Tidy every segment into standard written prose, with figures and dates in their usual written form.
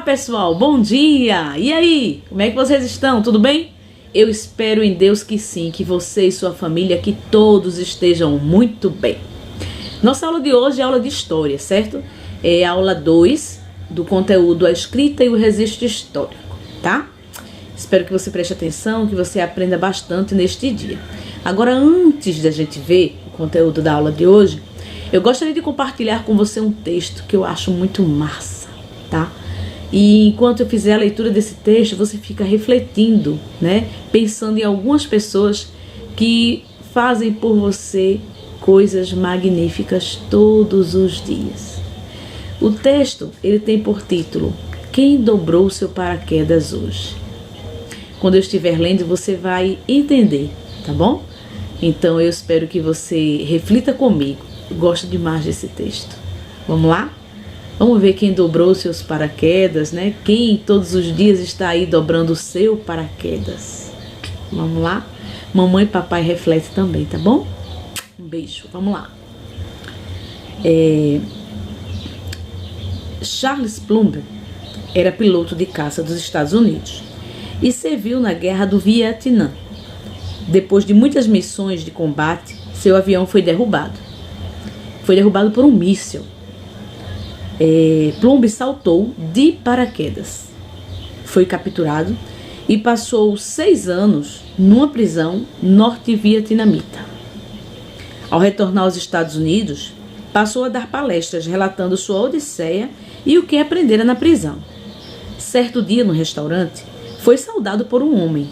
pessoal, bom dia! E aí, como é que vocês estão? Tudo bem? Eu espero em Deus que sim, que você e sua família, que todos estejam muito bem. Nossa aula de hoje é aula de história, certo? É a aula 2 do conteúdo A Escrita e o Registro Histórico, tá? Espero que você preste atenção, que você aprenda bastante neste dia. Agora, antes da gente ver o conteúdo da aula de hoje, eu gostaria de compartilhar com você um texto que eu acho muito massa, tá? E enquanto eu fizer a leitura desse texto, você fica refletindo, né? Pensando em algumas pessoas que fazem por você coisas magníficas todos os dias. O texto, ele tem por título: Quem dobrou seu paraquedas hoje? Quando eu estiver lendo, você vai entender, tá bom? Então eu espero que você reflita comigo. Eu gosto demais desse texto. Vamos lá? Vamos ver quem dobrou seus paraquedas, né? Quem todos os dias está aí dobrando o seu paraquedas. Vamos lá? Mamãe e papai refletem também, tá bom? Um beijo. Vamos lá. Charles Plumb era piloto de caça dos Estados Unidos e serviu na Guerra do Vietnã. Depois de muitas missões de combate, seu avião foi derrubado. Foi derrubado por um míssil. Plumb saltou de paraquedas. Foi capturado e passou 6 anos numa prisão norte-vietnamita. Ao retornar aos Estados Unidos, passou a dar palestras relatando sua odisseia e o que aprendera na prisão. Certo dia, no restaurante, foi saudado por um homem.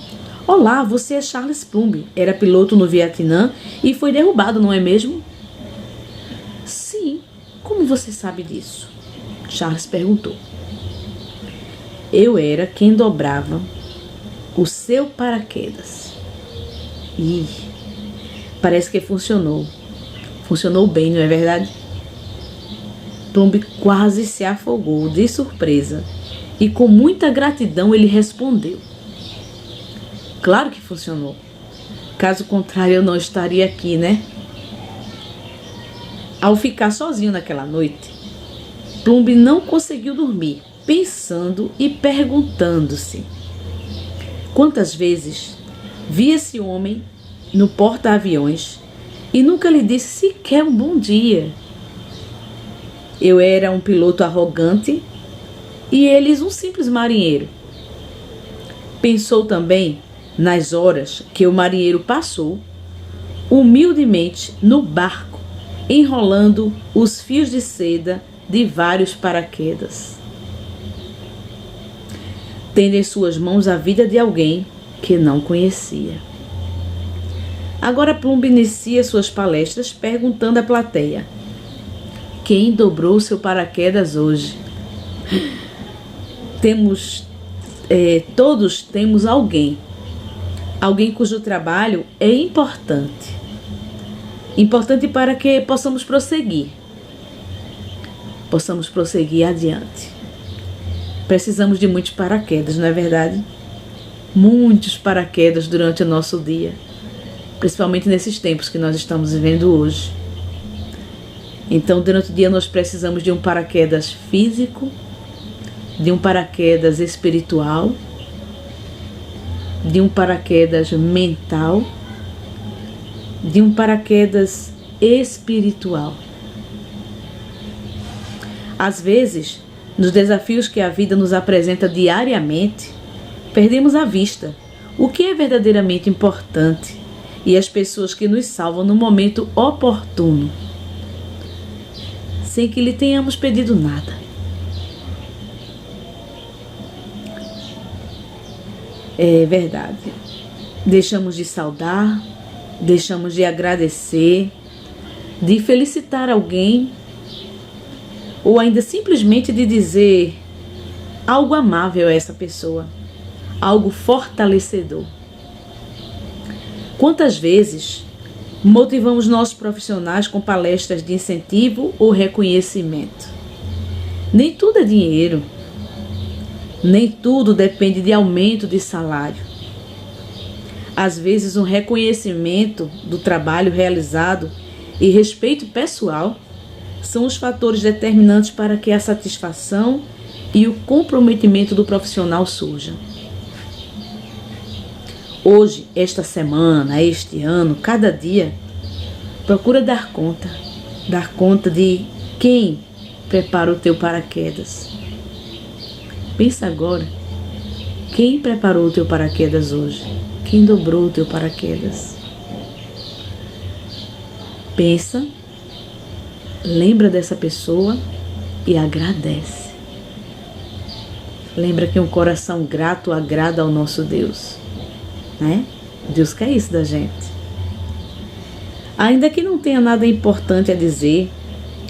Olá, você é Charles Plumb. Era piloto no Vietnã e foi derrubado, não é mesmo? Sim. Como você sabe disso? Charles perguntou. Eu era quem dobrava o seu paraquedas. Ih, parece que funcionou. Funcionou bem, não é verdade? Plumb quase se afogou de surpresa e com muita gratidão ele respondeu. Claro que funcionou. Caso contrário, eu não estaria aqui, né? Ao ficar sozinho naquela noite, Plumb não conseguiu dormir, pensando e perguntando-se: quantas vezes vi esse homem no porta-aviões e nunca lhe disse sequer um bom dia? Eu era um piloto arrogante e eles um simples marinheiro. Pensou também nas horas que o marinheiro passou humildemente no barco, enrolando os fios de seda de vários paraquedas, tendo em suas mãos a vida de alguém que não conhecia. Agora Plumb inicia suas palestras perguntando à plateia: quem dobrou seu paraquedas hoje? Todos temos alguém cujo trabalho é importante para que possamos prosseguir adiante. Precisamos de muitos paraquedas, não é verdade? Muitos paraquedas durante o nosso dia, principalmente nesses tempos que nós estamos vivendo hoje. Então, durante o dia nós precisamos de um paraquedas físico, de um paraquedas espiritual, de um paraquedas mental, de um paraquedas espiritual. Às vezes, nos desafios que a vida nos apresenta diariamente, perdemos a vista o que é verdadeiramente importante e as pessoas que nos salvam no momento oportuno, sem que lhe tenhamos pedido nada. É verdade. Deixamos de saudar, deixamos de agradecer, de felicitar alguém, ou ainda simplesmente de dizer algo amável a essa pessoa, algo fortalecedor. Quantas vezes motivamos nossos profissionais com palestras de incentivo ou reconhecimento? Nem tudo é dinheiro, nem tudo depende de aumento de salário. Às vezes, um reconhecimento do trabalho realizado e respeito pessoal são os fatores determinantes para que a satisfação e o comprometimento do profissional surja. Hoje, esta semana, este ano, cada dia, procura dar conta de quem prepara o teu paraquedas. Pensa agora, quem preparou o teu paraquedas hoje? Quem dobrou o teu paraquedas? Pensa, lembra dessa pessoa e agradece. Lembra que um coração grato agrada ao nosso Deus, né? Deus quer isso da gente. Ainda que não tenha nada importante a dizer,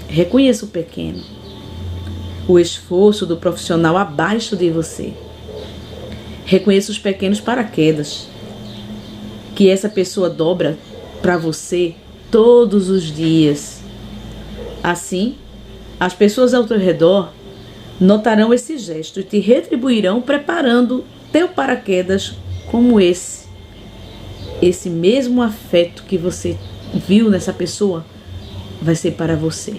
reconheça o pequeno, o esforço do profissional abaixo de você. Reconheça os pequenos paraquedas que essa pessoa dobra para você todos os dias. Assim, as pessoas ao teu redor notarão esse gesto e te retribuirão preparando teu paraquedas como esse mesmo afeto que você viu nessa pessoa vai ser para você.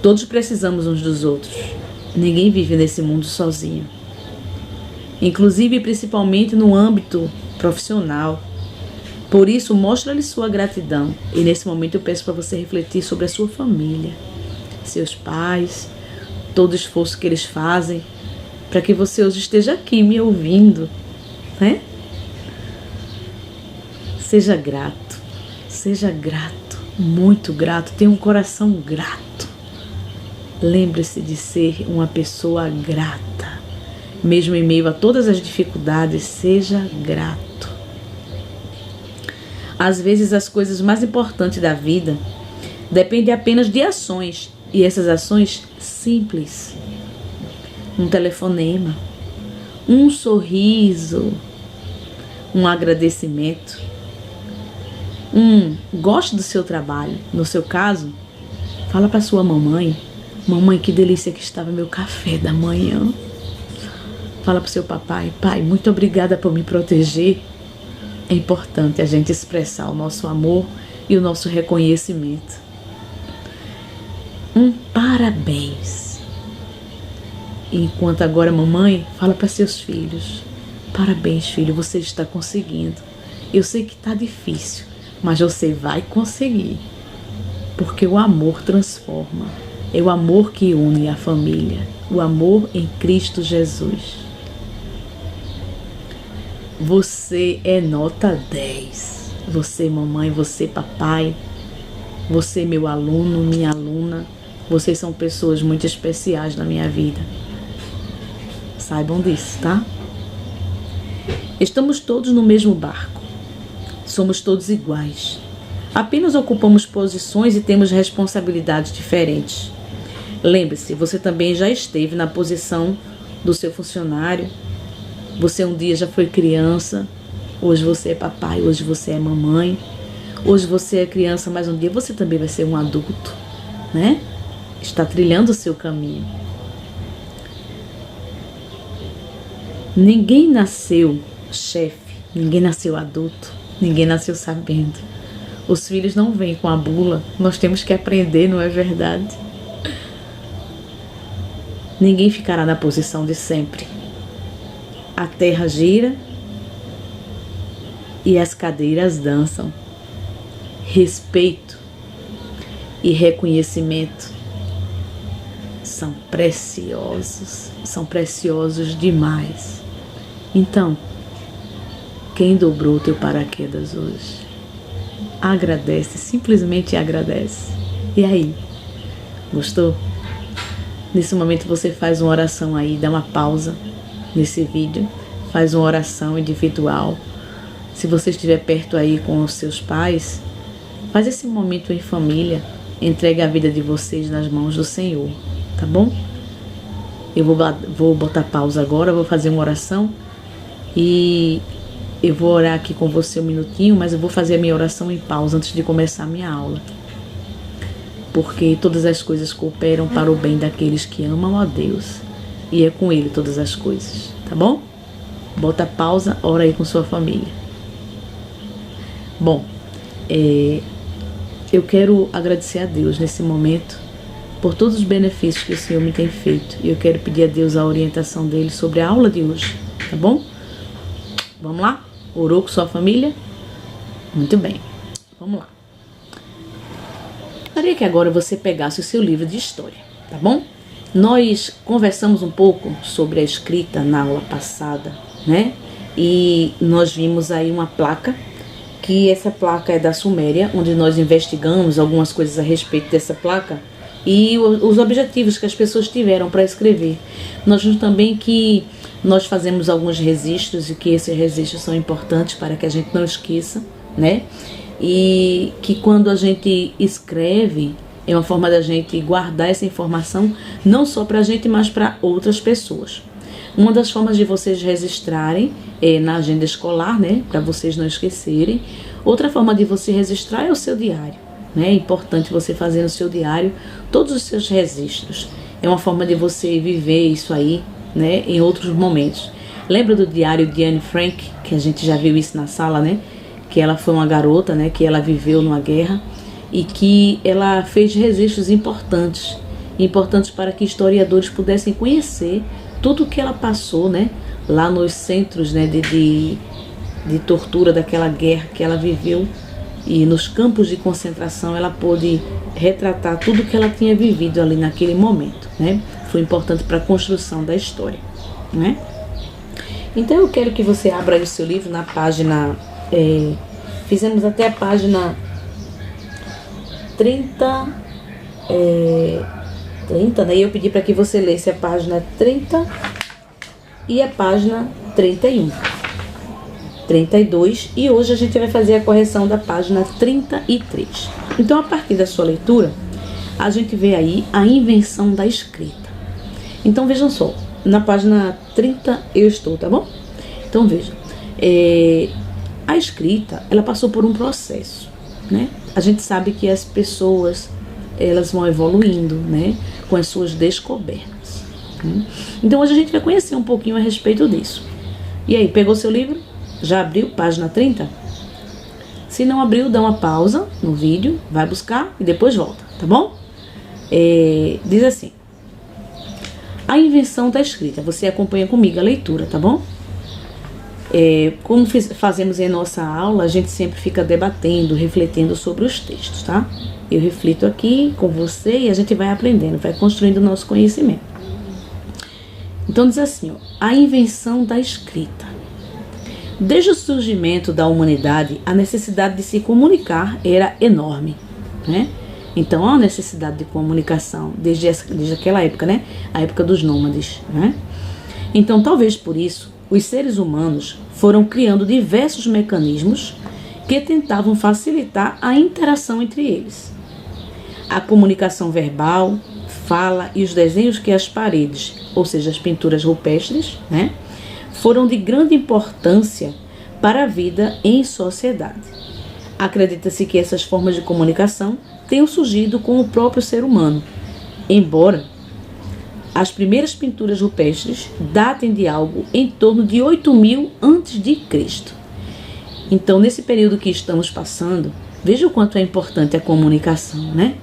Todos precisamos uns dos outros. Ninguém vive nesse mundo sozinho. Inclusive, principalmente no âmbito profissional. Por isso, mostra-lhe sua gratidão. E nesse momento eu peço para você refletir sobre a sua família, seus pais, todo o esforço que eles fazem para que você hoje esteja aqui me ouvindo, né? Seja grato, muito grato, tenha um coração grato. Lembre-se de ser uma pessoa grata. Mesmo em meio a todas as dificuldades, seja grato. Às vezes as coisas mais importantes da vida dependem apenas de ações, e essas ações simples. Um telefonema, um sorriso, um agradecimento. Goste do seu trabalho. No seu caso, fala para sua mamãe: mamãe, que delícia que estava meu café da manhã. Fala para o seu papai: pai, muito obrigada por me proteger. É importante a gente expressar o nosso amor e o nosso reconhecimento. Parabéns. Enquanto agora, mamãe, fala para seus filhos: parabéns, filho, você está conseguindo. Eu sei que está difícil, mas você vai conseguir. Porque o amor transforma. É o amor que une a família. O amor em Cristo Jesus. Você é nota 10. Você, mamãe, você, papai, você, meu aluno, minha aluna, vocês são pessoas muito especiais na minha vida. Saibam disso, tá? Estamos todos no mesmo barco. Somos todos iguais. Apenas ocupamos posições e temos responsabilidades diferentes. Lembre-se, você também já esteve na posição do seu funcionário. Você um dia já foi criança, hoje você é papai, hoje você é mamãe. Hoje você é criança, mas um dia você também vai ser um adulto, né? Está trilhando o seu caminho. Ninguém nasceu chefe, ninguém nasceu adulto, ninguém nasceu sabendo. Os filhos não vêm com a bula, nós temos que aprender, não é verdade? Ninguém ficará na posição de sempre. A terra gira e as cadeiras dançam. Respeito e reconhecimento são preciosos demais. Então, quem dobrou o teu paraquedas hoje? Agradece, simplesmente agradece. E aí, gostou? Nesse momento você faz uma oração aí, dá uma pausa nesse vídeo, faz uma oração individual. Se você estiver perto aí com os seus pais, faz esse momento em família, entregue a vida de vocês nas mãos do Senhor, tá bom? Eu vou botar pausa agora, vou fazer uma oração e eu vou orar aqui com você um minutinho, mas eu vou fazer a minha oração em pausa antes de começar a minha aula. Porque todas as coisas cooperam para o bem daqueles que amam a Deus. E é com Ele todas as coisas, tá bom? Bota pausa, ora aí com sua família. Bom, eu quero agradecer a Deus nesse momento por todos os benefícios que o Senhor me tem feito. E eu quero pedir a Deus a orientação dele sobre a aula de hoje, tá bom? Vamos lá? Orou com sua família? Muito bem, vamos lá. Gostaria que agora você pegasse o seu livro de história, tá bom? Nós conversamos um pouco sobre a escrita na aula passada, né? E nós vimos aí uma placa, que essa placa é da Suméria, onde nós investigamos algumas coisas a respeito dessa placa e os objetivos que as pessoas tiveram para escrever. Nós vimos também que nós fazemos alguns registros e que esses registros são importantes para que a gente não esqueça, né? E que quando a gente escreve, é uma forma da gente guardar essa informação, não só para a gente, mas para outras pessoas. Uma das formas de vocês registrarem é na agenda escolar, né? Para vocês não esquecerem. Outra forma de você registrar é o seu diário, né? É importante você fazer no seu diário todos os seus registros. É uma forma de você viver isso aí, né? Em outros momentos. Lembra do diário de Anne Frank, que a gente já viu isso na sala, né? Que ela foi uma garota, né? Que ela viveu numa guerra e que ela fez registros importantes para que historiadores pudessem conhecer tudo o que ela passou, né, lá nos centros, né, de tortura daquela guerra que ela viveu, e nos campos de concentração ela pôde retratar tudo o que ela tinha vivido ali naquele momento, né? Foi importante para a construção da história, né? Então eu quero que você abra aí o seu livro na página, fizemos até a página 30, né? E eu pedi para que você lesse a página 30 e a página 31, 32, e hoje a gente vai fazer a correção da página 33. Então, a partir da sua leitura, a gente vê aí a invenção da escrita. Então, vejam só, na página 30 eu estou, tá bom? Então, vejam, a escrita, ela passou por um processo, né? A gente sabe que as pessoas, elas vão evoluindo, né, com as suas descobertas. Então hoje a gente vai conhecer um pouquinho a respeito disso. E aí, pegou seu livro? Já abriu? Página 30? Se não abriu, dá uma pausa no vídeo, vai buscar e depois volta, tá bom? Diz assim: a invenção da escrita. Você acompanha comigo a leitura, tá bom? Como fazemos em nossa aula, a gente sempre fica debatendo, refletindo sobre os textos, tá? Eu reflito aqui com você e a gente vai aprendendo, vai construindo o nosso conhecimento. Então diz assim, ó, a invenção da escrita. Desde o surgimento da humanidade, a necessidade de se comunicar era enorme, né? Então há uma necessidade de comunicação desde aquela época, né? A época dos nômades, né? Então talvez por isso os seres humanos foram criando diversos mecanismos que tentavam facilitar a interação entre eles. A comunicação verbal, fala e os desenhos que as paredes, ou seja, as pinturas rupestres, né, foram de grande importância para a vida em sociedade. Acredita-se que essas formas de comunicação tenham surgido com o próprio ser humano, embora as primeiras pinturas rupestres datem de algo em torno de 8.000 a.C. Então, nesse período que estamos passando, veja o quanto é importante a comunicação, né?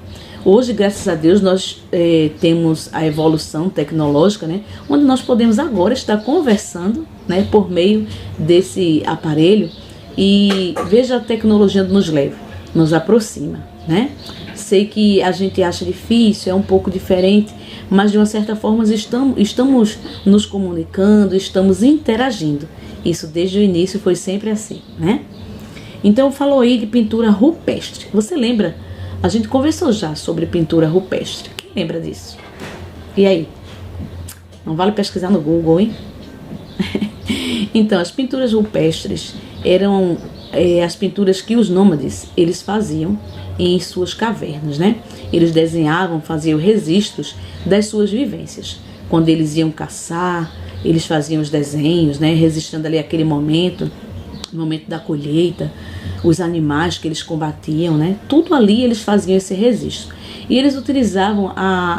Hoje, graças a Deus, nós temos a evolução tecnológica, né? Onde nós podemos agora estar conversando, né? Por meio desse aparelho, e veja a tecnologia onde nos leva, nos aproxima, né? Sei que a gente acha difícil, é um pouco diferente, mas de uma certa forma estamos nos comunicando, estamos interagindo. Isso desde o início foi sempre assim, né? Então falou aí de pintura rupestre. Você lembra? A gente conversou já sobre pintura rupestre. Quem lembra disso? E aí? Não vale pesquisar no Google, hein? Então, as pinturas rupestres eram as pinturas que os nômades eles faziam em suas cavernas, né? Eles desenhavam, faziam registros das suas vivências. Quando eles iam caçar, eles faziam os desenhos, né? Registrando ali aquele momento, o momento da colheita, os animais que eles combatiam, né? Tudo ali eles faziam esse registro. E eles utilizavam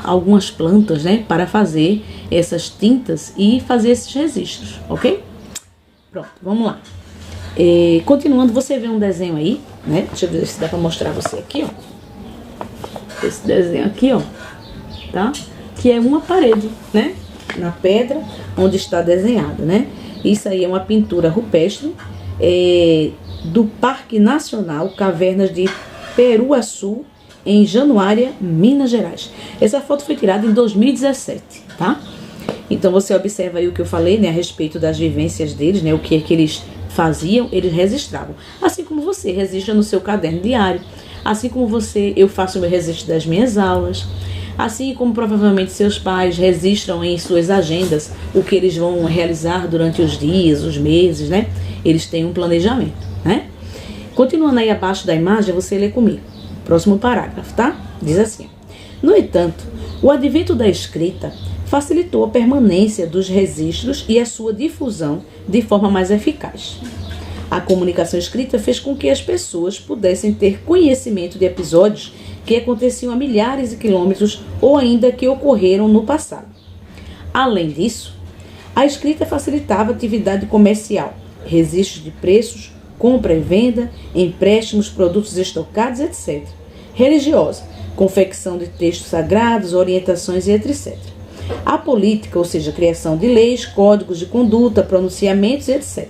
algumas plantas, né? Para fazer essas tintas e fazer esses registros, ok? Pronto, vamos lá. Continuando, você vê um desenho aí, né? Deixa eu ver se dá para mostrar você aqui, ó. Esse desenho aqui, ó. tá? Que é uma parede, né? Na pedra onde está desenhada, né? Isso aí é uma pintura rupestre do Parque Nacional Cavernas de Peruaçu, em Januária, Minas Gerais. Essa foto foi tirada em 2017, tá? Então você observa aí o que eu falei, né, a respeito das vivências deles, né, o que é que eles faziam, eles registravam. Assim como você registra no seu caderno diário, assim como eu faço o meu registro das minhas aulas, assim como provavelmente seus pais registram em suas agendas o que eles vão realizar durante os dias, os meses, né? Eles têm um planejamento, né? Continuando aí abaixo da imagem, você lê comigo. Próximo parágrafo, tá? Diz assim: no entanto, o advento da escrita facilitou a permanência dos registros e a sua difusão de forma mais eficaz. A comunicação escrita fez com que as pessoas pudessem ter conhecimento de episódios que aconteciam a milhares de quilômetros ou ainda que ocorreram no passado. Além disso, a escrita facilitava a atividade comercial, registros de preços, compra e venda, empréstimos, produtos estocados, etc. Religiosa, confecção de textos sagrados, orientações e etc. A política, ou seja, criação de leis, códigos de conduta, pronunciamentos, etc.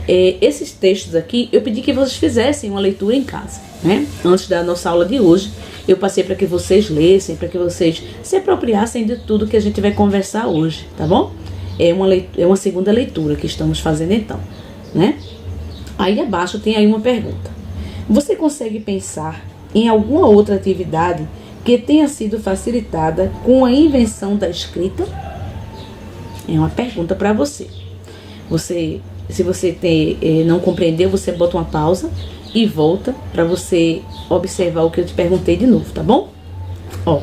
Esses textos aqui, eu pedi que vocês fizessem uma leitura em casa, né? Antes da nossa aula de hoje, eu passei para que vocês lessem, para que vocês se apropriassem de tudo que a gente vai conversar hoje, tá bom? É uma segunda leitura que estamos fazendo então, né? Aí abaixo tem aí uma pergunta. Você consegue pensar em alguma outra atividade que tenha sido facilitada com a invenção da escrita? É uma pergunta para você. Se você não compreendeu, você bota uma pausa e volta para você observar o que eu te perguntei de novo, tá bom? Ó,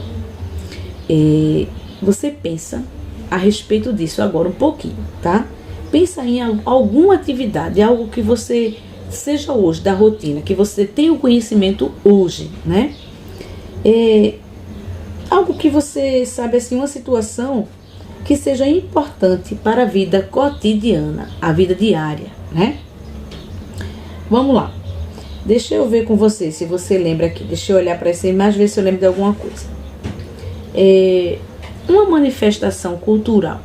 você pensa a respeito disso agora um pouquinho, tá? Pensa em alguma atividade, algo que você seja hoje da rotina, que você tenha o conhecimento hoje, né? Algo que você sabe assim, uma situação que seja importante para a vida cotidiana, a vida diária, né? Vamos lá. Deixa eu ver com você, se você lembra aqui. Deixa eu olhar para essa imagem, ver se eu lembro de alguma coisa. Uma manifestação cultural,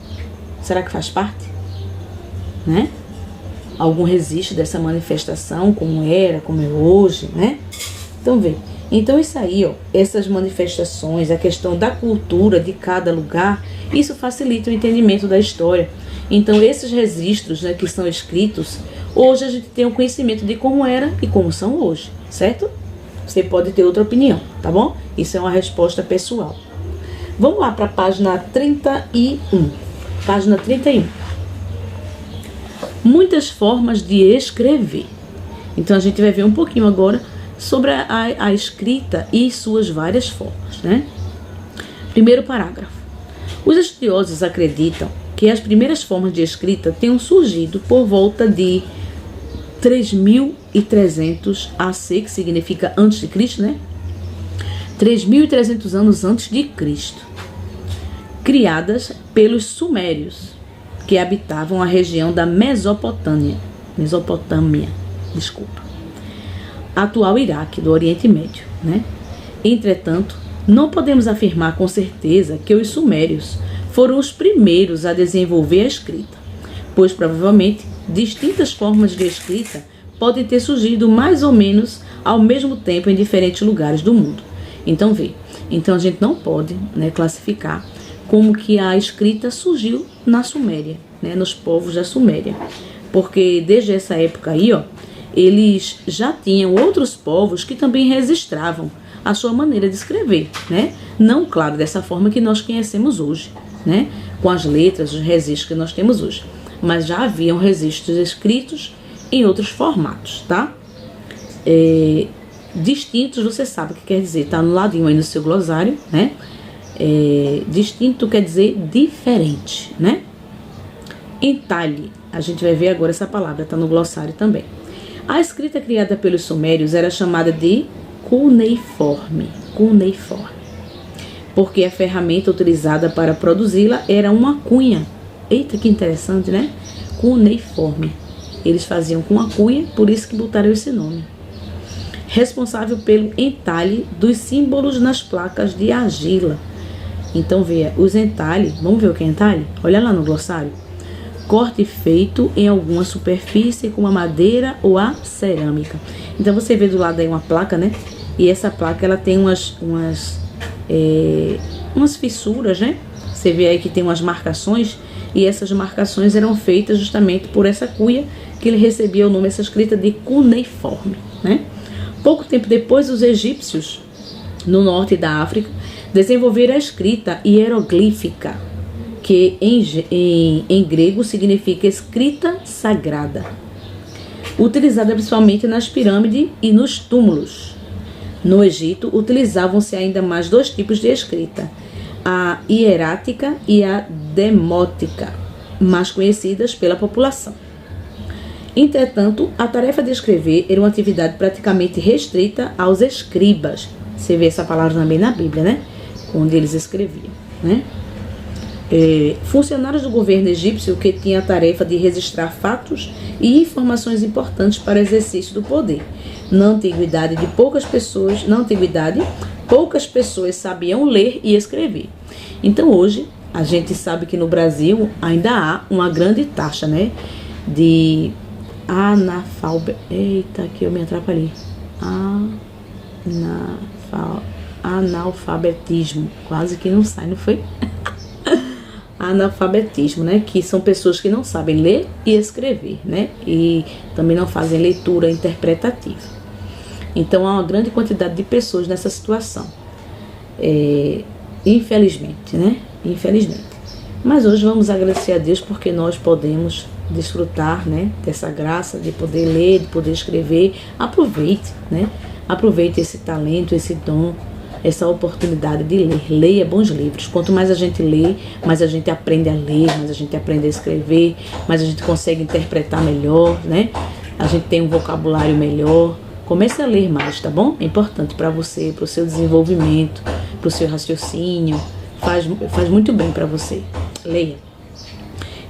será que faz parte? Né? Algum registro dessa manifestação, como era, como é hoje, né? Então, vê. Então, isso aí, ó, essas manifestações, a questão da cultura de cada lugar, isso facilita o entendimento da história. Então, esses registros, né, que são escritos, hoje a gente tem um conhecimento de como era e como são hoje, certo? Você pode ter outra opinião, tá bom? Isso é uma resposta pessoal. Vamos lá para a página 31. Página 31. Muitas formas de escrever. Então, a gente vai ver um pouquinho agora sobre a escrita e suas várias formas, né? Primeiro parágrafo. Os estudiosos acreditam que as primeiras formas de escrita tenham surgido por volta de 3.300 AC, que significa antes de Cristo, né? 3.300 anos antes de Cristo, criadas pelos sumérios, que habitavam a região da Mesopotâmia, atual Iraque, do Oriente Médio, né? Entretanto, não podemos afirmar com certeza que os sumérios foram os primeiros a desenvolver a escrita, pois provavelmente distintas formas de escrita podem ter surgido mais ou menos ao mesmo tempo em diferentes lugares do mundo. Então, a gente não pode, né, classificar como que a escrita surgiu na Suméria, né, nos povos da Suméria, porque desde essa época aí, ó, eles já tinham outros povos que também registravam a sua maneira de escrever, né? Não, claro, dessa forma que nós conhecemos hoje, né? Com as letras, os registros que nós temos hoje, mas já haviam registros escritos em outros formatos, tá? Distintos, você sabe o que quer dizer, tá no ladinho aí no seu glossário, né? Distinto quer dizer diferente, né? Entalhe, a gente vai ver agora essa palavra, tá no glossário também. A escrita criada pelos sumérios era chamada de cuneiforme, porque a ferramenta utilizada para produzi-la era uma cunha. Eita, que interessante, né? Cuneiforme. Eles faziam com a cunha, por isso que botaram esse nome. Responsável pelo entalhe dos símbolos nas placas de argila, Então veja, os entalhes, vamos ver o que é entalhe? Olha lá no glossário. Corte feito em alguma superfície como a madeira ou a cerâmica. Então você vê do lado aí uma placa, né? E essa placa ela tem umas fissuras, né? Você vê aí que tem umas marcações, e essas marcações eram feitas justamente por essa cuia, que ele recebia o nome, essa escrita de cuneiforme, né? Pouco tempo depois, os egípcios, no norte da África, desenvolveram a escrita hieroglífica, que em grego significa escrita sagrada, utilizada principalmente nas pirâmides e nos túmulos. No Egito, utilizavam-se ainda mais dois tipos de escrita, a hierática e a demótica, mais conhecidas pela população. Entretanto, a tarefa de escrever era uma atividade praticamente restrita aos escribas. Você vê essa palavra também na Bíblia, né? Onde eles escreviam, né? Funcionários do governo egípcio que tinha a tarefa de registrar fatos e informações importantes para o exercício do poder. Na antiguidade, poucas pessoas sabiam ler e escrever. Então hoje a gente sabe que no Brasil ainda há uma grande taxa, né, de analfabetismo. Quase que não sai, não foi? Analfabetismo, né? Que são pessoas que não sabem ler e escrever, né? E também não fazem leitura interpretativa. Então há uma grande quantidade de pessoas nessa situação. Infelizmente, né? Infelizmente. Mas hoje vamos agradecer a Deus porque nós podemos desfrutar, né, dessa graça de poder ler, de poder escrever. Aproveite, né? Aproveite esse talento, esse dom, essa oportunidade de ler. Leia bons livros. Quanto mais a gente lê, mais a gente aprende a ler, mais a gente aprende a escrever, mais a gente consegue interpretar melhor, né? A gente tem um vocabulário melhor. Comece a ler mais, tá bom? É importante para você, para o seu desenvolvimento, para o seu raciocínio. Faz muito bem para você. Leia.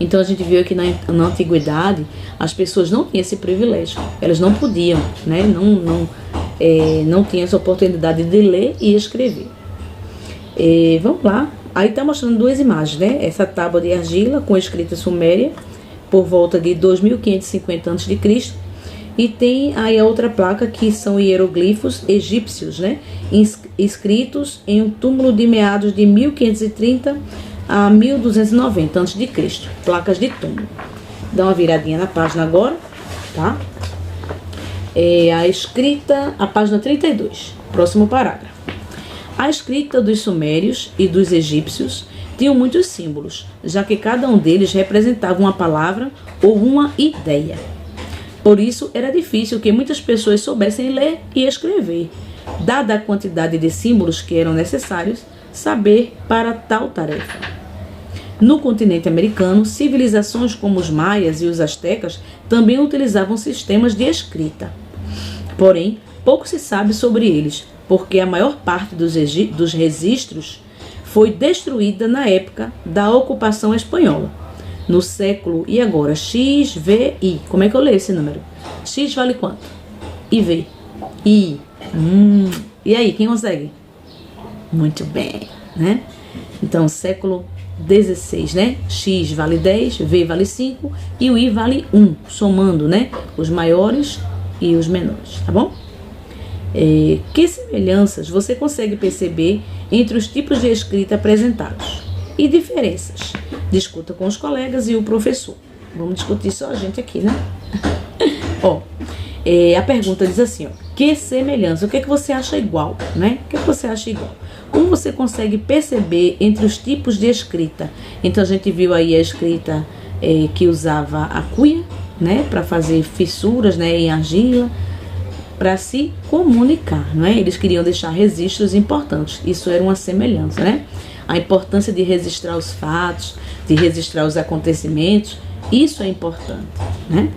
Então a gente viu que na antiguidade as pessoas não tinham esse privilégio. Elas não podiam, né? Não tinham essa oportunidade de ler e escrever. Vamos lá. Aí está mostrando duas imagens, né? Essa tábua de argila com escrita suméria por volta de 2550 a.C. E tem aí a outra placa que são hieroglifos egípcios, né? Escritos em um túmulo de meados de 1530 a 1290 a.C. Placas de túmulo. Dá uma viradinha na página agora, tá? A escrita, a página 32, próximo parágrafo. A escrita dos sumérios e dos egípcios tinham muitos símbolos, já que cada um deles representava uma palavra ou uma ideia. Por isso, era difícil que muitas pessoas soubessem ler e escrever, dada a quantidade de símbolos que eram necessários saber para tal tarefa. No continente americano, civilizações como os maias e os astecas também utilizavam sistemas de escrita. Porém, pouco se sabe sobre eles, porque a maior parte dos registros foi destruída na época da ocupação espanhola. No século, e agora? X, V, I. Como é que eu leio esse número? X vale quanto? I, V. I. E aí, quem consegue? Muito bem, né? Então, século 16, né? X vale 10, V vale 5 e o I vale 1, somando, né? Os maiores e os menores, tá bom? Que semelhanças você consegue perceber entre os tipos de escrita apresentados? E diferenças? Discuta com os colegas e o professor. Vamos discutir só a gente aqui, né? A pergunta diz assim, que semelhança? O que é que você acha igual, né? O que é que você acha igual? Como você consegue perceber entre os tipos de escrita? Então a gente viu aí a escrita que usava a cuia, né? Para fazer fissuras, né? Em argila, para se comunicar, não é? Eles queriam deixar registros importantes. Isso era uma semelhança, né? A importância de registrar os fatos, de registrar os acontecimentos, isso é importante, né?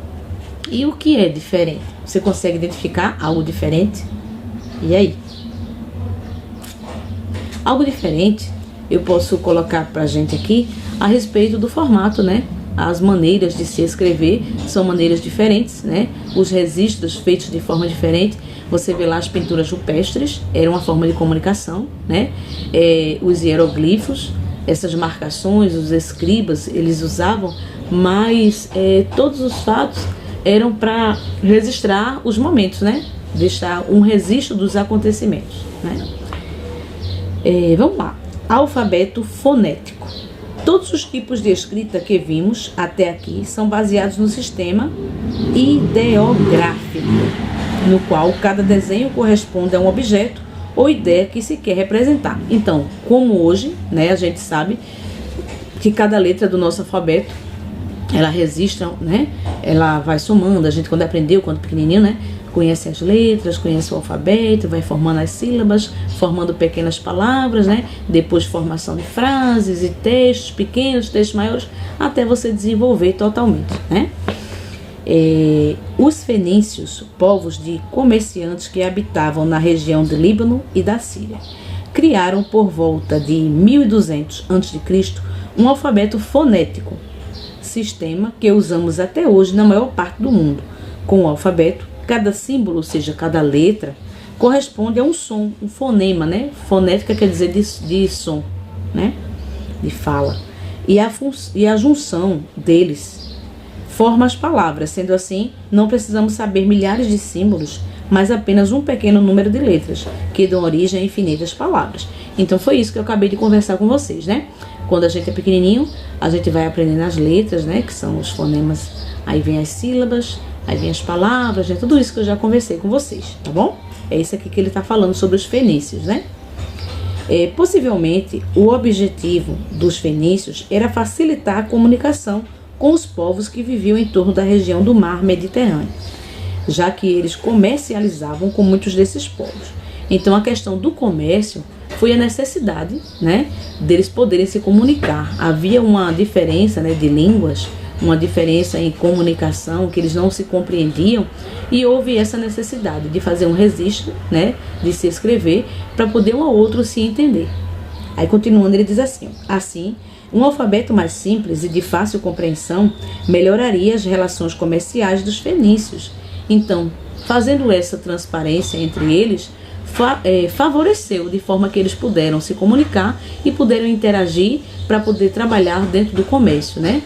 E o que é diferente? Você consegue identificar algo diferente? E aí? Algo diferente eu posso colocar pra gente aqui a respeito do formato, né? As maneiras de se escrever são maneiras diferentes, né? Os registros feitos de forma diferente. Você vê lá as pinturas rupestres, era uma forma de comunicação, né? Os hieroglifos, essas marcações, os escribas, eles usavam, mas todos os fatos eram para registrar os momentos, né? Deixar um registro dos acontecimentos, né? Vamos lá. Alfabeto fonético. Todos os tipos de escrita que vimos até aqui são baseados no sistema ideográfico, no qual cada desenho corresponde a um objeto ou ideia que se quer representar. Então, como hoje, né, a gente sabe que cada letra do nosso alfabeto, ela registra, né, ela vai somando. A gente, quando aprendeu, quando pequenininho, né, conhece as letras, conhece o alfabeto, vai formando as sílabas, formando pequenas palavras, né? Depois formação de frases e textos pequenos, textos maiores, até você desenvolver totalmente, né? Os fenícios, povos de comerciantes que habitavam na região do Líbano e da Síria, criaram por volta de 1200 a.C. um alfabeto fonético, sistema que usamos até hoje na maior parte do mundo. Com o alfabeto, cada símbolo, ou seja, cada letra, corresponde a um som, um fonema, né? Fonética quer dizer de som, né? De fala. E a junção deles forma as palavras. Sendo assim, não precisamos saber milhares de símbolos, mas apenas um pequeno número de letras, que dão origem a infinitas palavras. Então foi isso que eu acabei de conversar com vocês, né? Quando a gente é pequenininho, a gente vai aprendendo as letras, né? Que são os fonemas, aí vem as sílabas, aí vem as palavras, né? Tudo isso que eu já conversei com vocês, tá bom? É isso aqui que ele está falando sobre os fenícios, né? Possivelmente, o objetivo dos fenícios era facilitar a comunicação com os povos que viviam em torno da região do mar Mediterrâneo, já que eles comercializavam com muitos desses povos. Então, a questão do comércio foi a necessidade, né, deles poderem se comunicar. Havia uma diferença, né, de línguas, uma diferença em comunicação, que eles não se compreendiam, e houve essa necessidade de fazer um registro, né, de se escrever, para poder um ao outro se entender. Aí, continuando, ele diz assim, um alfabeto mais simples e de fácil compreensão melhoraria as relações comerciais dos fenícios. Então, fazendo essa transparência entre eles, favoreceu de forma que eles puderam se comunicar e puderam interagir para poder trabalhar dentro do comércio, né?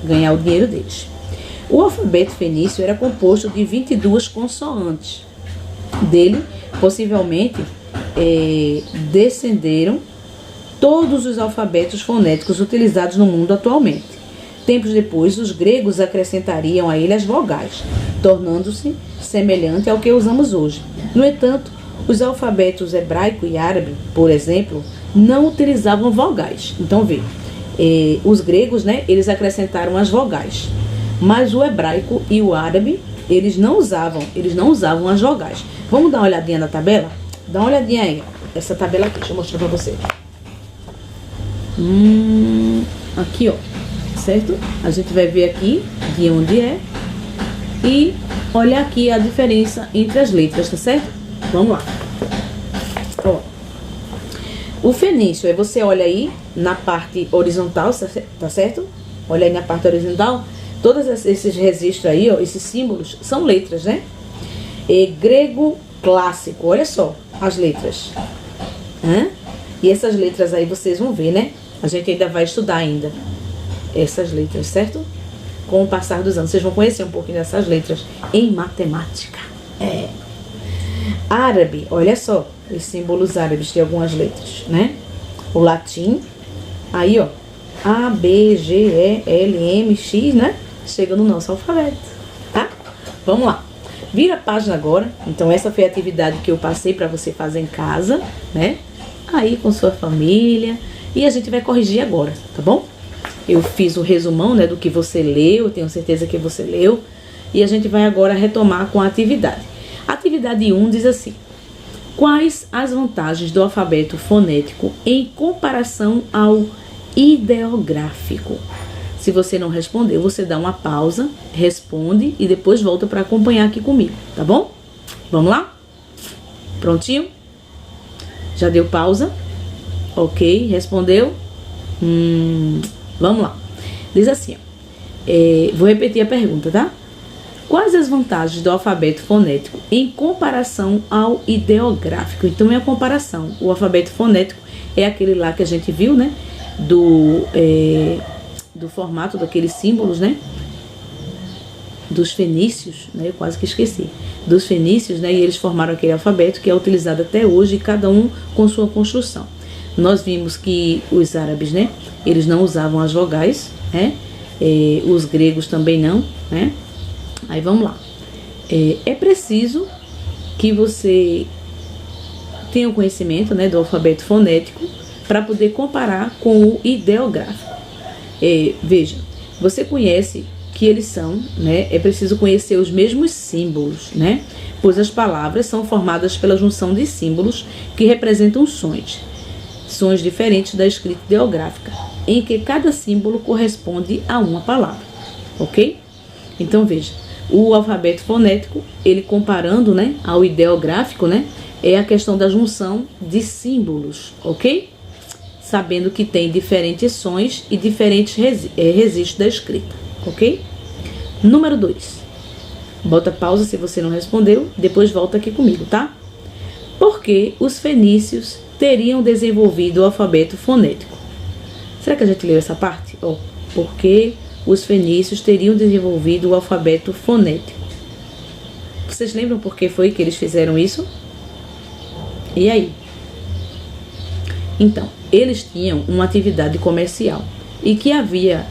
Ganhar o dinheiro deles. O alfabeto fenício era composto de 22 consoantes. Dele, possivelmente, descenderam todos os alfabetos fonéticos utilizados no mundo atualmente. Tempos depois, os gregos acrescentariam a ele as vogais, tornando-se semelhante ao que usamos hoje. No entanto, os alfabetos hebraico e árabe, por exemplo, não utilizavam vogais. Então, vê, os gregos, né, eles acrescentaram as vogais, mas o hebraico e o árabe, eles não usavam as vogais. Vamos dar uma olhadinha na tabela? Dá uma olhadinha aí, essa tabela aqui, deixa eu mostrar pra você. Aqui, ó, certo? A gente vai ver aqui de onde é e olha aqui a diferença entre as letras, tá certo? Vamos lá. Ó, o fenício, aí você olha aí na parte horizontal, tá certo? Olha aí na parte horizontal, todos esses registros aí, ó, esses símbolos são letras, né? Grego clássico, olha só as letras. E essas letras aí vocês vão ver, né? A gente ainda vai estudar ainda essas letras, certo? Com o passar dos anos, vocês vão conhecer um pouquinho dessas letras em matemática. Árabe, olha só, os símbolos árabes têm algumas letras, né? O latim, aí ó, A, B, G, E, L, M, X, né? Chega no nosso alfabeto, tá? Vamos lá. Vira a página agora. Então essa foi a atividade que eu passei para você fazer em casa, né? Aí com sua família. E a gente vai corrigir agora, tá bom? Eu fiz o resumão, né, do que você leu, tenho certeza que você leu. E a gente vai agora retomar com a atividade. A atividade 1 diz assim: quais as vantagens do alfabeto fonético em comparação ao ideográfico? Se você não respondeu, você dá uma pausa, responde e depois volta para acompanhar aqui comigo, tá bom? Vamos lá? Prontinho? Já deu pausa? Ok, respondeu? Vamos lá. Diz assim, ó, vou repetir a pergunta, tá? Quais as vantagens do alfabeto fonético em comparação ao ideográfico? Então é a comparação. O alfabeto fonético é aquele lá que a gente viu, né? Do formato daqueles símbolos, né? Dos fenícios, né? Eu quase que esqueci. Dos fenícios, né? E eles formaram aquele alfabeto que é utilizado até hoje, cada um com sua construção. Nós vimos que os árabes, né? Eles não usavam as vogais, né? Os gregos também não, né? Aí vamos lá. É preciso que você tenha o conhecimento, né, do alfabeto fonético para poder comparar com o ideográfico. Veja, você conhece que eles são, né? É preciso conhecer os mesmos símbolos, né? Pois as palavras são formadas pela junção de símbolos que representam sons diferentes da escrita ideográfica, em que cada símbolo corresponde a uma palavra, ok? Então veja, o alfabeto fonético, ele comparando, né, ao ideográfico, né, é a questão da junção de símbolos, ok? Sabendo que tem diferentes sons e diferentes registros da escrita, ok? Número 2. Bota pausa se você não respondeu, depois volta aqui comigo, tá? Por que os fenícios teriam desenvolvido o alfabeto fonético? Será que a gente leu essa parte? Por que os fenícios teriam desenvolvido o alfabeto fonético? Vocês lembram por que foi que eles fizeram isso? E aí? Então, eles tinham uma atividade comercial e que havia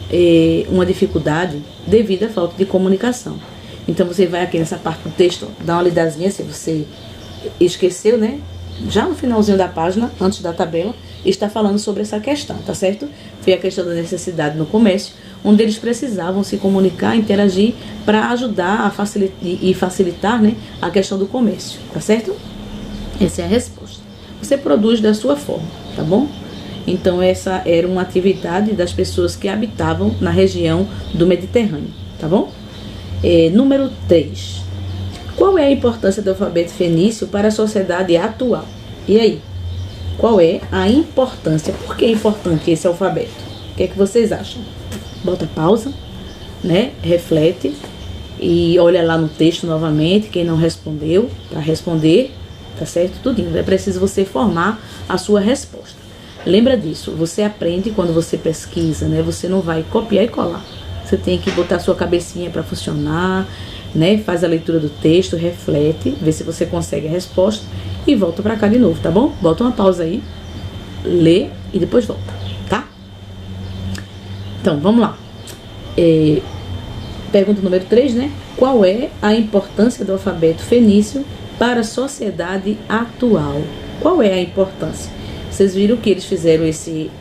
uma dificuldade devido à falta de comunicação. Então, você vai aqui nessa parte do texto, dá uma lidazinha se você esqueceu, né? Já no finalzinho da página, antes da tabela, está falando sobre essa questão, tá certo? Foi a questão da necessidade no comércio, onde eles precisavam se comunicar, interagir para ajudar a facilitar, né, a questão do comércio, tá certo? Essa é a resposta. Você produz da sua forma, tá bom? Então essa era uma atividade das pessoas que habitavam na região do Mediterrâneo, tá bom? Número 3. Qual é a importância do alfabeto fenício para a sociedade atual? E aí? Qual é a importância? Por que é importante esse alfabeto? O que é que vocês acham? Bota pausa, né? Reflete e olha lá no texto novamente, quem não respondeu, para responder, tá certo? Tudinho. É preciso você formar a sua resposta. Lembra disso, você aprende quando você pesquisa, né? Você não vai copiar e colar. Você tem que botar a sua cabecinha para funcionar, né? Faz a leitura do texto, reflete, vê se você consegue a resposta e volta para cá de novo, tá bom? Bota uma pausa aí, lê e depois volta, tá? Então, vamos lá. Pergunta número 3, né? Qual é a importância do alfabeto fenício para a sociedade atual? Qual é a importância? Vocês viram que eles fizeram esse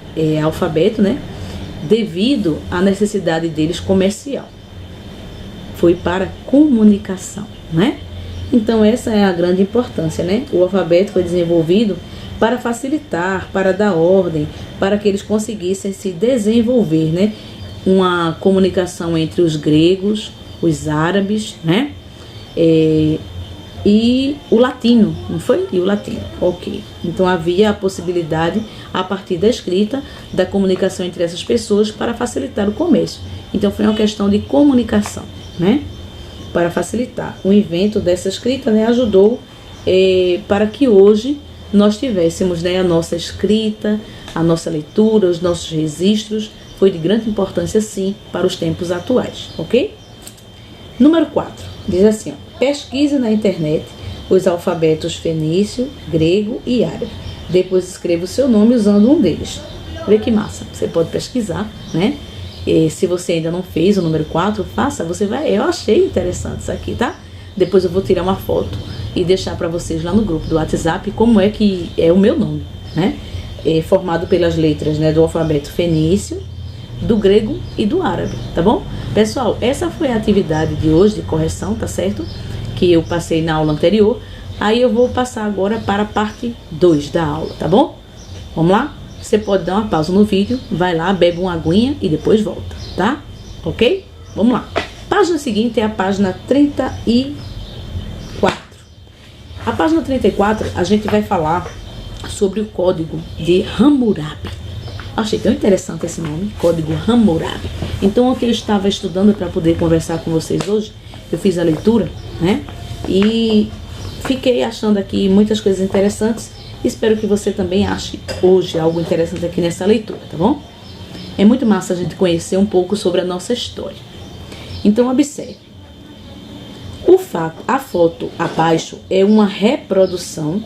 alfabeto, né? Devido à necessidade deles comercial. Foi para comunicação, né? Então essa é a grande importância, né? O alfabeto foi desenvolvido para facilitar, para dar ordem, para que eles conseguissem se desenvolver, né? Uma comunicação entre os gregos, os árabes, né? E o latino, não foi? E o latino, ok. Então havia a possibilidade, a partir da escrita, da comunicação entre essas pessoas para facilitar o comércio. Então foi uma questão de comunicação, né? Para facilitar. O invento dessa escrita, né, ajudou para que hoje nós tivéssemos, né, a nossa escrita, a nossa leitura, os nossos registros. Foi de grande importância, sim, para os tempos atuais, ok? Número 4, diz assim, ó, pesquise na internet os alfabetos fenício, grego e árabe. Depois escreva o seu nome usando um deles. Vê que massa, você pode pesquisar, né? E se você ainda não fez o número 4, faça, você vai. Eu achei interessante isso aqui, tá? Depois eu vou tirar uma foto e deixar para vocês lá no grupo do WhatsApp como é que é o meu nome, né? Formado pelas letras, né, do alfabeto fenício, do grego e do árabe, tá bom? Pessoal, essa foi a atividade de hoje de correção, tá certo? Que eu passei na aula anterior. Aí eu vou passar agora para a parte 2 da aula, tá bom? Vamos lá? Você pode dar uma pausa no vídeo, vai lá, bebe uma aguinha e depois volta, tá? Ok? Vamos lá. Página seguinte é a página 34. A página 34, a gente vai falar sobre o código de Hammurabi. Achei tão interessante esse nome, código Hammurabi. Então, o que eu estava estudando para poder conversar com vocês hoje eu fiz a leitura, né? E fiquei achando aqui muitas coisas interessantes. Espero que você também ache hoje algo interessante aqui nessa leitura, tá bom? É muito massa a gente conhecer um pouco sobre a nossa história. Então, observe. A foto abaixo é uma reprodução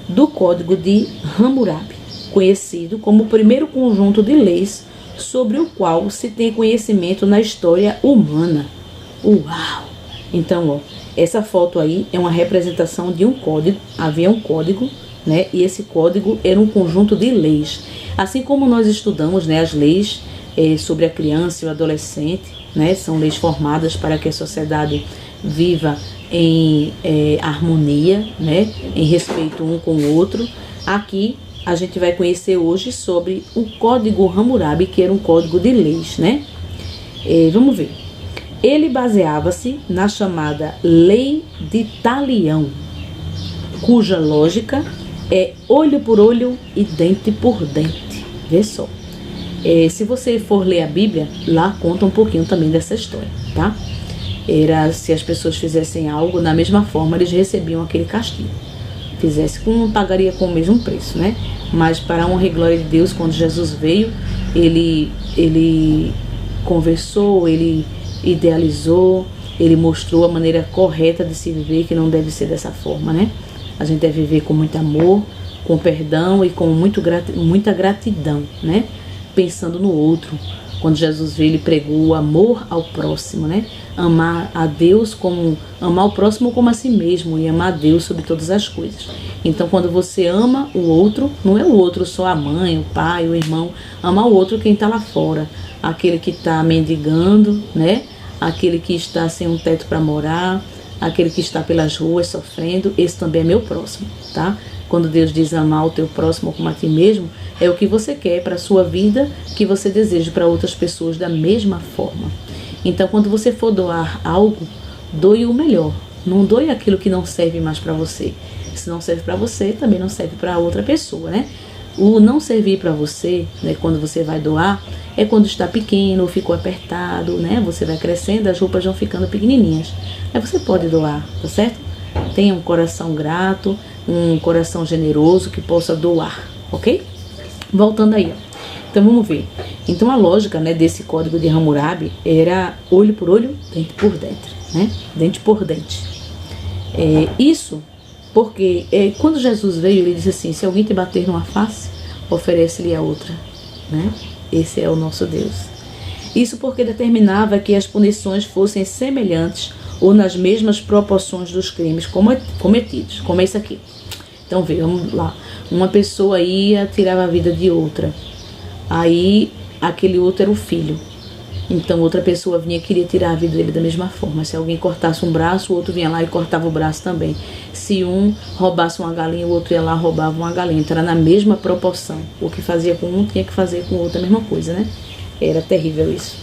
do Código de Hammurabi, conhecido como o primeiro conjunto de leis sobre o qual se tem conhecimento na história humana. Uau! Então, ó, essa foto aí é uma representação de um código. Havia um código, né? E esse código era um conjunto de leis. Assim como nós estudamos, né, as leis sobre a criança e o adolescente, né? São leis formadas para que a sociedade viva em harmonia, né? Em respeito um com o outro. Aqui a gente vai conhecer hoje sobre o Código Hammurabi, que era um código de leis, né? Vamos ver. Ele baseava-se na chamada Lei de Talião, cuja lógica é olho por olho e dente por dente. Vê só. Se você for ler a Bíblia, lá conta um pouquinho também dessa história, tá? Era se as pessoas fizessem algo da mesma forma, eles recebiam aquele castigo. Fizesse pagaria com o mesmo preço, né? Mas para a honra e glória de Deus, quando Jesus veio, ele conversou, ele idealizou, ele mostrou a maneira correta de se viver, que não deve ser dessa forma, né? A gente deve viver com muito amor, com perdão e com muita gratidão, né? Pensando no outro. Quando Jesus veio, ele pregou o amor ao próximo, né? Amar a Deus amar o próximo como a si mesmo e amar a Deus sobre todas as coisas. Então, quando você ama o outro, não é o outro só a mãe, o pai, o irmão. Amar o outro quem está lá fora. Aquele que está mendigando, né? Aquele que está sem um teto para morar, aquele que está pelas ruas sofrendo, esse também é meu próximo, tá? Quando Deus diz amar o teu próximo como a ti mesmo, é o que você quer para a sua vida, que você deseja para outras pessoas da mesma forma. Então, quando você for doar algo, doe o melhor. Não doe aquilo que não serve mais para você. Se não serve para você, também não serve para outra pessoa, né? O não servir para você, né, quando você vai doar, é quando está pequeno, ficou apertado, né? Você vai crescendo, as roupas vão ficando pequenininhas. Aí você pode doar, tá certo? Tenha um coração grato, um coração generoso que possa doar, ok? Voltando aí, ó. Então vamos ver. Então a lógica, né, desse código de Hammurabi era olho por olho, dente por dente, né? Dente por dente. Isso porque quando Jesus veio, ele disse assim: se alguém te bater numa face, oferece-lhe a outra, né? Esse é o nosso Deus. Isso porque determinava que as punições fossem semelhantes ou nas mesmas proporções dos crimes cometidos, como esse aqui. Então, vamos lá. Uma pessoa ia tirar a vida de outra. Aí, aquele outro era o filho. Então, outra pessoa vinha e queria tirar a vida dele da mesma forma. Se alguém cortasse um braço, o outro vinha lá e cortava o braço também. Se um roubasse uma galinha, o outro ia lá e roubava uma galinha. Então, era na mesma proporção. O que fazia com um, tinha que fazer com o outro a mesma coisa, né? Era terrível isso.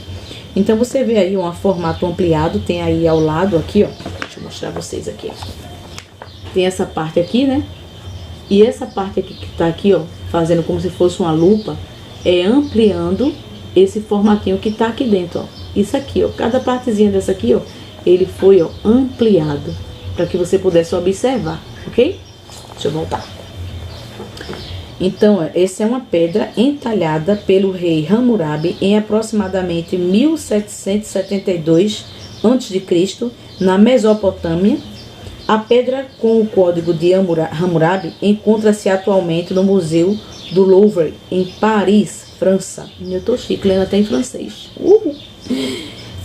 Então, você vê aí um formato ampliado. Tem aí ao lado aqui, ó. Deixa eu mostrar pra vocês aqui. Tem essa parte aqui, né? E essa parte aqui que tá aqui, ó, fazendo como se fosse uma lupa, é ampliando esse formatinho que tá aqui dentro, ó. Isso aqui, ó, cada partezinha dessa aqui, ó, ele foi, ó, ampliado para que você pudesse observar, ok? Deixa eu voltar. Então, essa é uma pedra entalhada pelo rei Hammurabi em aproximadamente 1772 a.C., na Mesopotâmia. A pedra com o código de Hammurabi encontra-se atualmente no Museu do Louvre, em Paris, França. Eu tô chique, lendo até em francês.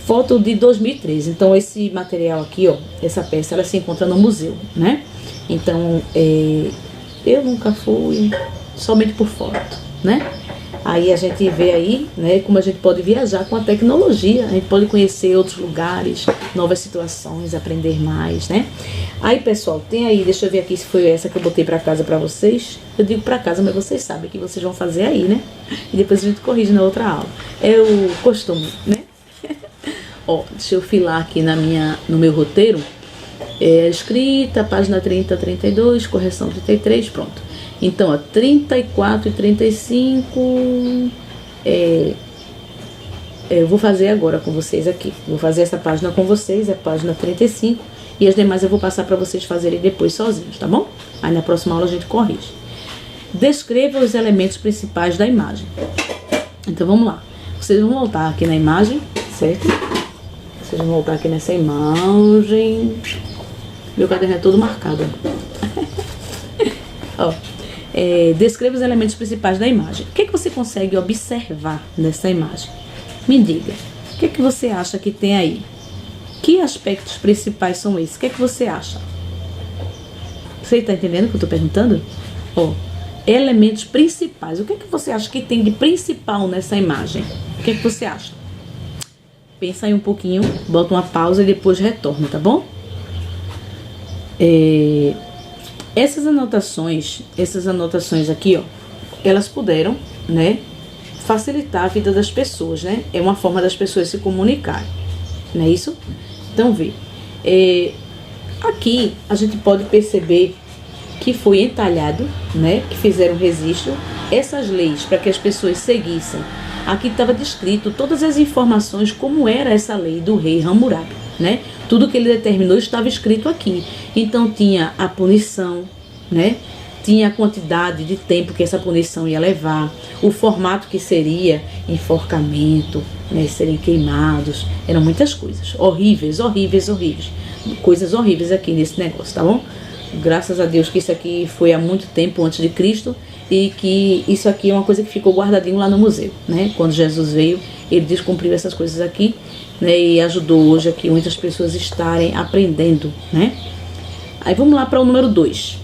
Foto de 2013. Então, esse material aqui, ó, essa peça, ela se encontra no museu, né? Então, eu nunca fui, somente por foto, né? Aí a gente vê aí, né, como a gente pode viajar com a tecnologia, a gente pode conhecer outros lugares, novas situações, aprender mais, né? Aí, pessoal, tem aí, deixa eu ver aqui se foi essa que eu botei pra casa pra vocês. Eu digo pra casa, mas vocês sabem que vocês vão fazer aí, né? E depois a gente corrige na outra aula. É o costume, né? Ó, deixa eu filar aqui no meu roteiro. Escrita, página 30 a 32, correção 33, pronto. Então, ó, 34 e 35, eu vou fazer agora com vocês aqui. Vou fazer essa página com vocês, a página 35, e as demais eu vou passar para vocês fazerem depois sozinhos, tá bom? Aí na próxima aula a gente corrige. Descreva os elementos principais da imagem. Então vamos lá. Vocês vão voltar aqui na imagem, certo? Vocês vão voltar aqui nessa imagem. Meu caderno é todo marcado. Ó, descreva os elementos principais da imagem. O que é que você consegue observar nessa imagem? Me diga. O que é que você acha que tem aí? Que aspectos principais são esses? O que é que você acha? Você está entendendo o que eu estou perguntando? Ó, elementos principais. O que é que você acha que tem de principal nessa imagem? O que é que você acha? Pensa aí um pouquinho, bota uma pausa e depois retorna, tá bom? Essas anotações aqui, ó, elas puderam, né, facilitar a vida das pessoas, né? É uma forma das pessoas se comunicarem, não é isso? Então, vê. Aqui a gente pode perceber que foi entalhado, né, que fizeram registro, essas leis para que as pessoas seguissem. Aqui estava descrito todas as informações, como era essa lei do rei Hammurabi, né? Tudo que ele determinou estava escrito aqui. Então tinha a punição, né? Tinha a quantidade de tempo que essa punição ia levar, o formato que seria enforcamento, né? Serem queimados, eram muitas coisas, horríveis, coisas horríveis aqui nesse negócio, tá bom? Graças a Deus que isso aqui foi há muito tempo antes de Cristo e que isso aqui é uma coisa que ficou guardadinho lá no museu, né? Quando Jesus veio, ele descumpriu essas coisas aqui, né? E ajudou hoje aqui muitas pessoas estarem aprendendo, né? Aí vamos lá para o número 2.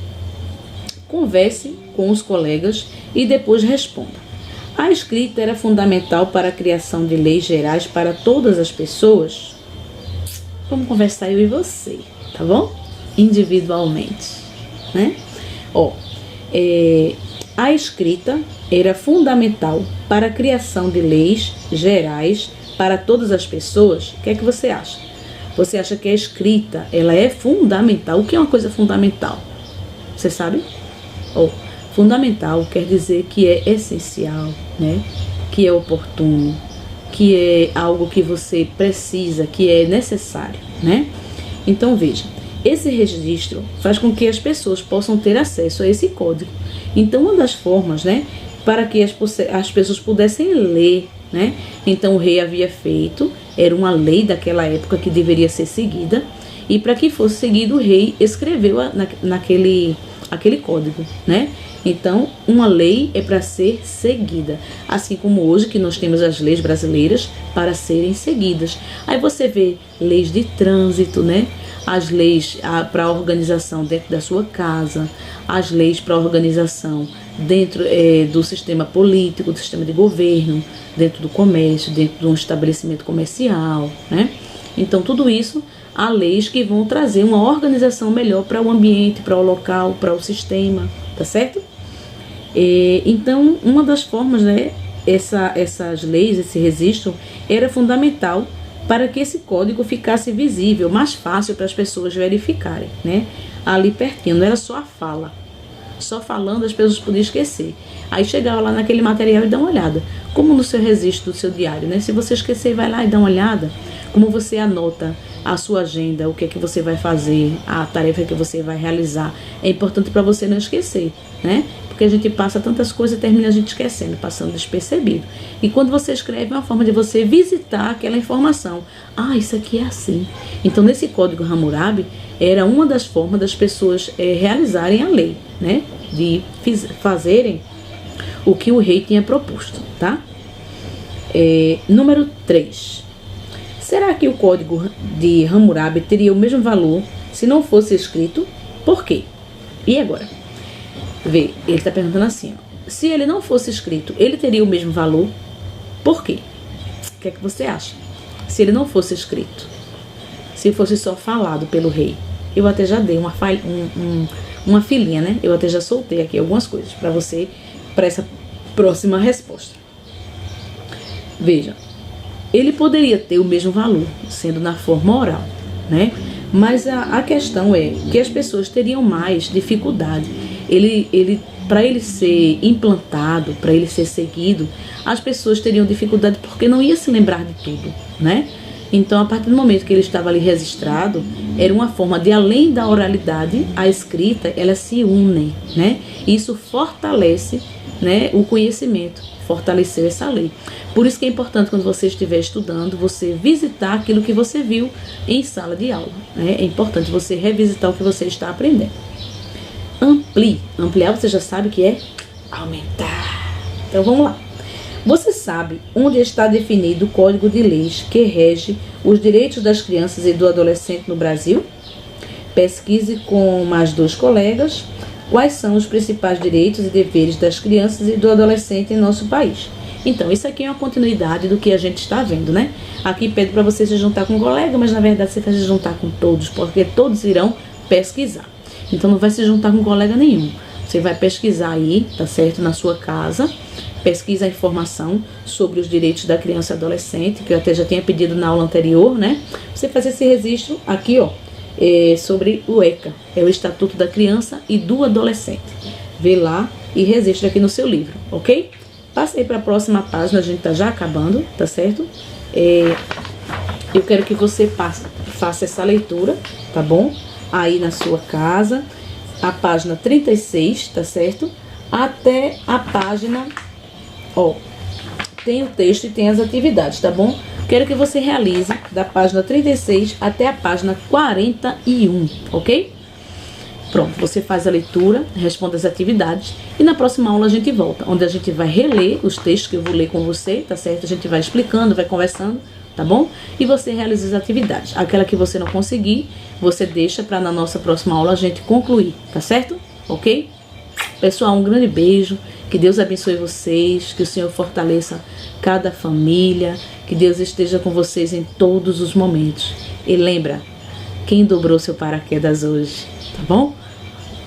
Converse com os colegas e depois responda. A escrita era fundamental para a criação de leis gerais para todas as pessoas? Vamos conversar eu e você, tá bom? Individualmente, né? Ó, a escrita era fundamental para a criação de leis gerais para todas as pessoas. O que é que você acha? Você acha que a escrita, ela é fundamental? O que é uma coisa fundamental? Você sabe? Ó, fundamental quer dizer que é essencial, né? Que é oportuno, que é algo que você precisa, que é necessário, né? Então veja, esse registro faz com que as pessoas possam ter acesso a esse código. Então, uma das formas, né, para que as pessoas pudessem ler, né, então o rei havia feito, era uma lei daquela época que deveria ser seguida, e para que fosse seguido, o rei escreveu aquele código, né? Então, uma lei é para ser seguida, assim como hoje que nós temos as leis brasileiras para serem seguidas. Aí você vê leis de trânsito, né? As leis para a organização dentro da sua casa, as leis para a organização dentro do sistema político, do sistema de governo, dentro do comércio, dentro de um estabelecimento comercial, né? Então, tudo isso, há leis que vão trazer uma organização melhor para o ambiente, para o local, para o sistema, tá certo? Então, uma das formas, né, essas leis, esse registro, era fundamental para que esse código ficasse visível, mais fácil para as pessoas verificarem, né? Ali pertinho, não era só a fala. Só falando as pessoas podiam esquecer. Aí chegava lá naquele material e dá uma olhada. Como no seu registro do seu diário, né? Se você esquecer, vai lá e dá uma olhada. Como você anota a sua agenda, o que é que você vai fazer, a tarefa que você vai realizar. É importante para você não esquecer, né? Porque a gente passa tantas coisas e termina a gente esquecendo, passando despercebido. E quando você escreve, é uma forma de você visitar aquela informação. Ah, isso aqui é assim. Então, nesse código Hammurabi, era uma das formas das pessoas realizarem a lei, né? De fazerem o que o rei tinha proposto, tá? Número 3. Será que o código de Hammurabi teria o mesmo valor se não fosse escrito? Por quê? E agora? Vê, ele está perguntando assim, ó, se ele não fosse escrito, ele teria o mesmo valor? Por quê? O que é que você acha? Se ele não fosse escrito, se fosse só falado pelo rei. Eu até já dei uma filinha, né? Eu até já soltei aqui algumas coisas para você, para essa próxima resposta. Veja, ele poderia ter o mesmo valor, sendo na forma oral, né? Mas a questão é que as pessoas teriam mais dificuldade. Ele para ele ser implantado, para ele ser seguido, as pessoas teriam dificuldade porque não ia se lembrar de tudo, né? Então, a partir do momento que ele estava ali registrado, era uma forma de, além da oralidade, a escrita, elas se unem, né? Isso fortalece, né, o conhecimento, fortaleceu essa lei. Por isso que é importante, quando você estiver estudando, você visitar aquilo que você viu em sala de aula, né? É importante você revisitar o que você está aprendendo. Amplie. Ampliar, você já sabe que é aumentar. Então, vamos lá. Você sabe onde está definido o Código de Leis que rege os direitos das crianças e do adolescente no Brasil? Pesquise com mais 2 colegas quais são os principais direitos e deveres das crianças e do adolescente em nosso país. Então, isso aqui é uma continuidade do que a gente está vendo, né? Aqui pede para você se juntar com um colega, mas na verdade você vai se juntar com todos, porque todos irão pesquisar. Então, não vai se juntar com colega nenhum. Você vai pesquisar aí, tá certo? Na sua casa. Pesquisa a informação sobre os direitos da criança e adolescente, que eu até já tinha pedido na aula anterior, né? Você faz esse registro aqui, ó, sobre o ECA, é o Estatuto da Criança e do Adolescente. Vê lá e registra aqui no seu livro, ok? Passei para a próxima página, a gente tá já acabando, tá certo? Eu quero que você faça essa leitura, tá bom? Aí na sua casa, a página 36, tá certo? Até a página... Ó, tem o texto e tem as atividades, tá bom? Quero que você realize da página 36 até a página 41, ok? Pronto, você faz a leitura, responde as atividades e na próxima aula a gente volta, onde a gente vai reler os textos que eu vou ler com você, tá certo? A gente vai explicando, vai conversando, tá bom? E você realiza as atividades. Aquela que você não conseguir, você deixa para na nossa próxima aula a gente concluir, tá certo? Ok? Pessoal, um grande beijo, que Deus abençoe vocês, que o Senhor fortaleça cada família, que Deus esteja com vocês em todos os momentos. E lembra, quem dobrou seu paraquedas hoje, tá bom?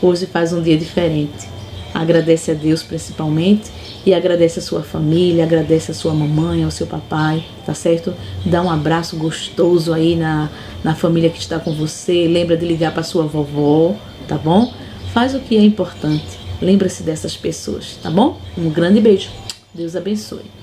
Hoje faz um dia diferente. Agradece a Deus principalmente e agradece a sua família, agradece a sua mamãe, ao seu papai, tá certo? Dá um abraço gostoso aí na família que está com você, lembra de ligar para sua vovó, tá bom? Faz o que é importante. Lembra-se dessas pessoas, tá bom? Um grande beijo. Deus abençoe.